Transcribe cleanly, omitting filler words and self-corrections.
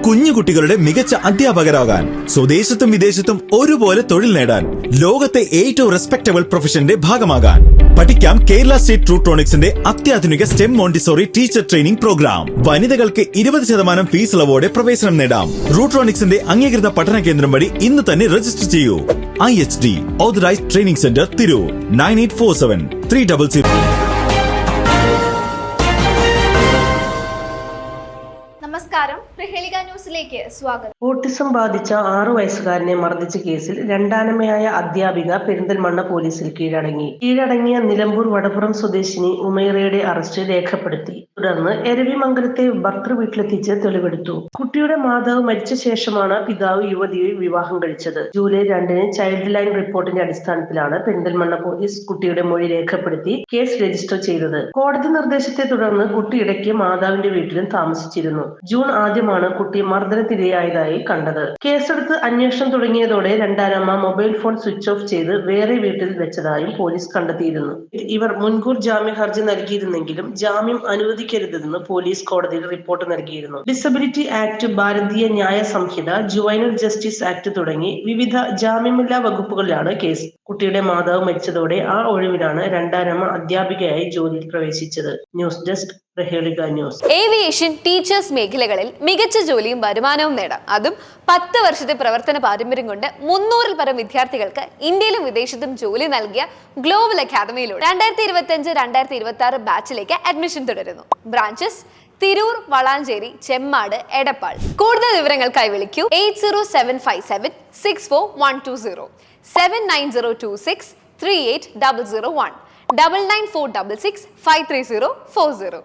കുഞ്ഞുകുട്ടികളുടെ മികച്ച അധ്യാപകരാകാൻ, സ്വദേശത്തും വിദേശത്തും ഒരുപോലെ തൊഴിൽ നേടാൻ, ലോകത്തെ ഏറ്റവും റെസ്പെക്ടബിൾ പ്രൊഫഷന്റെ ഭാഗമാകാൻ പഠിക്കാം കേരള സ്റ്റേറ്റ് റൂട്രോണിക്സിന്റെ അത്യാധുനിക STEM Montessori teacher training programme. വനിതകൾക്ക് 20% ഫീസ് ഇളവോടെ പ്രവേശനം നേടാം. റൂട്രോണിക്സിന്റെ അംഗീകൃത പഠന കേന്ദ്രം വഴി ഇന്ന് തന്നെ രജിസ്റ്റർ ചെയ്യൂ. IHD authorised training centre, Tirur. 9847 300. നമസ്കാരം, പ്രഹേളിക ന്യൂസിലേക്ക് സ്വാഗതം. ഓട്ടിസം ബാധിച്ച 6 വയസ്സുകാരനെ മർദ്ദിച്ച കേസിൽ രണ്ടാനമ്മയായ അധ്യാപിക പെരിന്തൽമണ്ണ പോലീസിൽ കീഴടങ്ങിയ നിലമ്പൂർ വടപ്പുറം സ്വദേശിനി ഉമൈറയുടെ അറസ്റ്റ് രേഖപ്പെടുത്തി. തുടർന്ന് എരവിമംഗലത്തെ ഭർത്തൃ വീട്ടിലെത്തിച്ച് തെളിവെടുത്തു. കുട്ടിയുടെ മാതാവ് മരിച്ച ശേഷമാണ് പിതാവ് യുവതിയെ വിവാഹം കഴിച്ചത്. ജൂലൈ 2-ന് ചൈൽഡ് ലൈൻ റിപ്പോർട്ടിന്റെ അടിസ്ഥാനത്തിലാണ് പെരിന്തൽമണ്ണ പോലീസ് കുട്ടിയുടെ മൊഴി രേഖപ്പെടുത്തി കേസ് രജിസ്റ്റർ ചെയ്തത്. കോടതി നിർദ്ദേശത്തെ തുടർന്ന് കുട്ടി ഇടയ്ക്ക് മാതാവിന്റെ വീട്ടിലും താമസിച്ചിരുന്നു. ജൂൺ ആദ്യമാണ് കുട്ടി മർദ്ദനത്തിരയായതായി കണ്ടത്. കേസെടുത്ത് അന്വേഷണം തുടങ്ങിയതോടെ രണ്ടാനമ്മ മൊബൈൽ ഫോൺ സ്വിച്ച് ഓഫ് ചെയ്ത് വേറെ വീട്ടിൽ വെച്ചതായും പോലീസ് കണ്ടെത്തിയിരുന്നു. ഇവർ മുൻകൂർ ജാമ്യ ഹർജി നൽകിയിരുന്നെങ്കിലും ജാമ്യം അനുവദിക്കരുതെന്ന് പോലീസ് കോടതിയിൽ റിപ്പോർട്ട് നൽകിയിരുന്നു. ഡിസബിലിറ്റി ആക്ട്, ഭാരതീയ ന്യായ സംഹിത, ജുവൈനൽ ജസ്റ്റിസ് ആക്ട് തുടങ്ങി വിവിധ ജാമ്യമില്ലാ വകുപ്പുകളിലാണ് കേസ്. കുട്ടിയുടെ മാതാവ് മരിച്ചതോടെ ആ ഒഴിവിലാണ് രണ്ടാനമ്മ അധ്യാപികയായി ജോലിയിൽ പ്രവേശിച്ചത്. News desk, Prahelika news. Aviation, teachers മേഖലകളിൽ മികച്ച ജോലിയും വരുമാനവും നേടാം. അതും 10 വർഷത്തെ പ്രവർത്തന പാരമ്പര്യം കൊണ്ട് 300-ൽ പരം വിദ്യാർത്ഥികൾക്ക് ഇന്ത്യയിലും വിദേശത്തും ജോലി നൽകിയ ഗ്ലോബൽ അക്കാദമിയിലൂടെ 2025-2026 ബാച്ചിലേക്ക് അഡ്മിഷൻ തുടരുന്നു. ബ്രാഞ്ചസ് തിരൂർ, വളാഞ്ചേരി, ചെമ്മാട്, എടപ്പാൾ. കൂടുതൽ വിവരങ്ങൾക്കായി വിളിക്കൂ 80757 64120 79026 38001 99466 53040.